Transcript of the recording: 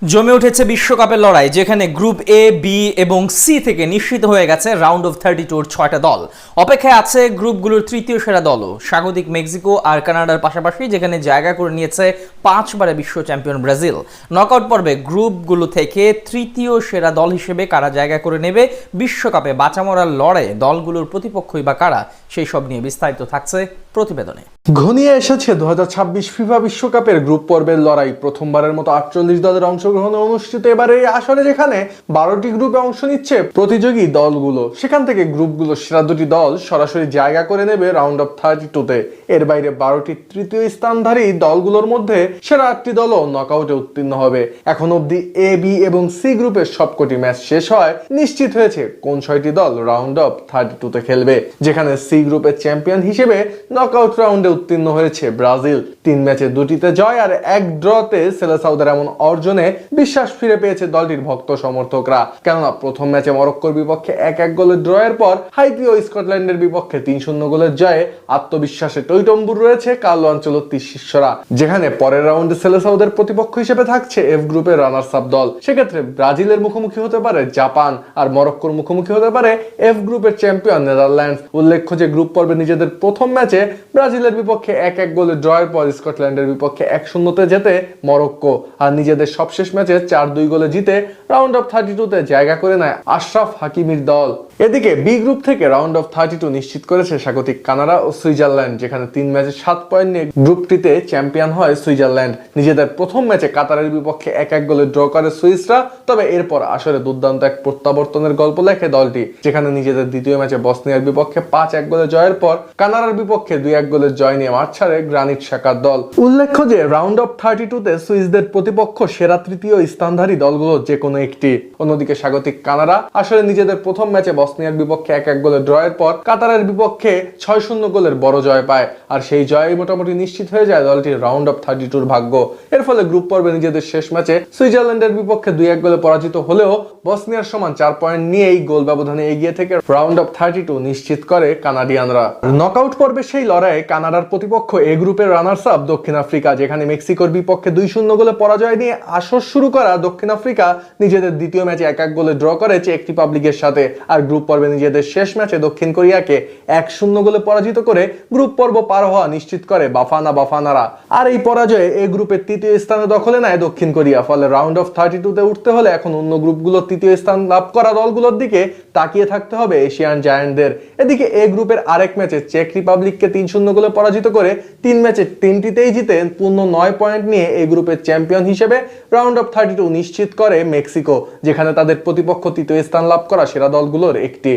জমে উঠেছে বিশ্বকাপের লড়াই, যেখানে গ্রুপ এ, বি এবং সি থেকে নিশ্চিত হয়ে গেছে রাউন্ড অফ 32-র 6টা দল। অপেক্ষায় আছে গ্রুপগুলোর তৃতীয় সেরা দলও, স্বাগতিক মেক্সিকো আর কানাডার পাশাপাশি, যেখানে জায়গা করে নিয়েছে 5বারের বিশ্ব চ্যাম্পিয়ন ব্রাজিল। নকআউট পর্বে গ্রুপগুলো থেকে তৃতীয় সেরা দল হিসেবে কারা জায়গা করে নেবে বিশ্বকাপে বাঁচা মরার লড়াইয়ে দলগুলোর প্রতিপক্ষই বা কারা, সেই সব নিয়ে বিস্তারিত থাকছে প্রতিবেদনে। ঘনিয়ে এসেছে 2026 ফিফা বিশ্বকাপের গ্রুপ পর্বের লড়াই। প্রথমবারের মতো 48 দলের অংশগ্রহণে অনুষ্ঠিত এবারে এই আসরে, যেখানে 12টি গ্রুপে অংশ নিচ্ছে প্রতিযোগী দলগুলো। সেখান থেকে গ্রুপগুলো সেরা দুটি দল সরাসরি জায়গা করে নেবে রাউন্ড অফ 32-তে। এর বাইরে 12টি তৃতীয় স্থানধারী দলগুলোর মধ্যে সেরা 8টি দলও নকআউটে উত্তীর্ণ হবে। এখন অবধি এ, বি এবং সি গ্রুপের সবকটি ম্যাচ শেষ হয়, নিশ্চিত হয়েছে কোন 6টি দল রাউন্ড অফ 32-তে খেলবে। যেখানে সি গ্রুপের চ্যাম্পিয়ন হিসেবে নকআউট রাউন্ডে উত্তীর্ণ হয়েছে ব্রাজিল। 3 ম্যাচে 2টিতে জয় আর 1 ড্রতে সেলেসাউদের এমন অর্জনে বিশ্বাস ফিরে পেয়েছে দলটির ভক্ত সমর্থকরা। কেননা প্রথম ম্যাচে মরক্কোর বিপক্ষে 1-1 গোলের ড্রয়ের পর হাইতি ও স্কটল্যান্ডের বিপক্ষে 3-0 গোলের জয়ে আত্মবিশ্বাসে টইটম্বুর রয়েছে কার্লো আনচেলত্তির শিষ্যরা। যেখানে পরের রাউন্ডে সেলেসাউদের প্রতিপক্ষ হিসেবে থাকছে এফ গ্রুপের রানার্স আপ দল। সেক্ষেত্রে ব্রাজিলের মুখোমুখি হতে পারে জাপান, আর মরক্কোর মুখোমুখি হতে পারে এফ গ্রুপের চ্যাম্পিয়ন নেদারল্যান্ডস। উল্লেখ্য যে গ্রুপ পর্বে নিজেদের প্রথম ম্যাচে ব্রাজিলের বিপক্ষে 1-1 গোলের ড্রয়ের পর স্কটল্যান্ডের বিপক্ষে 1-0-তে জেতে মরক্কো, আর নিজেদের সবশেষ ম্যাচে 4-2 গোলে জিতে রাউন্ড অফ 32-তে জায়গা করে নেয় আশরাফ হাকিমির দল। এদিকে বি গ্রুপ থেকে রাউন্ড অফ 32 নিশ্চিত করেছে স্বাগতিক কানাডা ও সুইজারল্যান্ড, যেখানে 3 ম্যাচে 7 পয়েন্ট নিয়ে গ্রুপটিতে চ্যাম্পিয়ন হয় সুইজারল্যান্ড। নিজেদের প্রথম ম্যাচে কাতারের বিপক্ষে 1-1 গোলে ড্র করে সুইসরা, তবে এরপর আসরে দুর্দান্ত এক প্রত্যাবর্তনের গল্প লেখে দলটি, যেখানে নিজেদের দ্বিতীয় ম্যাচে বসনিয়ার বিপক্ষে 5-1 গোলে জয়ের পর কানাডার বিপক্ষে 2-1 গোলের জয় নিয়ে মাঠ ছাড়ে গ্রানিট শাখার দল। উল্লেখ্য যে রাউন্ড অফ 32-তে সুইসদের প্রতিপক্ষ সেরা তৃতীয় স্থানধারী দলগুলো যে কোনো একটি। অন্যদিকে স্বাগতিক কানাডা আসলে নিজেদের প্রথম ম্যাচে বসনিয়ার বিপক্ষে 1-1 গোলের ড্রয়ের পর কাতারের বিপক্ষে 6-0 গোলের বড় জয় পায়, আর সেই জয় মোটামুটি নিশ্চিত হয়ে যায় দলটির রাউন্ড অফ 32-র ভাগ্য। এর ফলে গ্রুপ পর্বে নিজেদের শেষ ম্যাচে সুইজারল্যান্ডের বিপক্ষে 2-1 গোলে পরাজিত হলেও বসনিয়ার সমান 4 পয়েন্ট নিয়েই গোল ব্যবধানে এগিয়ে থেকে রাউন্ড অফ 32 নিশ্চিত করে কানাডিয়ানরা। নকআউট পর্বে সেই লড়াইয়ে কানাডার প্রতিপক্ষ এ গ্রুপের রানার্স আপ দক্ষিণ আফ্রিকা, যেখানে মেক্সিকোর বিপক্ষে 2-0 গোলে পরাজয় নিয়ে আসর শুরু করা দক্ষিণ আফ্রিকা নিজেদের দ্বিতীয় ম্যাচে 1-1 গোলে ড্র করে চেক রিপাবলিকের সাথে, আর গ্রুপ পর্বে নিজেদের শেষ ম্যাচে দক্ষিণ কোরিয়াকে 1-0 গোলে পরাজিত করে গ্রুপ পর্ব পার হওয়া নিশ্চিত করে বাফানারা। আর এই পরাজয়ে এই গ্রুপের তৃতীয় স্থানে দখলে নেয় দক্ষিণ কোরিয়া। ফলে রাউন্ড অফ 32-তে উঠতে হলে এখন অন্য গ্রুপগুলোর তৃতীয় স্থান লাভ করা দলগুলোর দিকে তাকিয়ে থাকতে হবে এশিয়ান জায়ান্টদের। এদিকে এ গ্রুপের আরেক ম্যাচে চেক রিপাবলিককে 3-0 গোলে পরাজিত করে 3 ম্যাচে 3টিতেই জিতে পূর্ণ 9 পয়েন্ট নিয়ে এই গ্রুপের চ্যাম্পিয়ন হিসেবে রাউন্ড অফ 32 নিশ্চিত করে মেক্সিকো, যেখানে তাদের প্রতিপক্ষ তৃতীয় স্থান লাভ করা সেরা দলগুলোর একটি।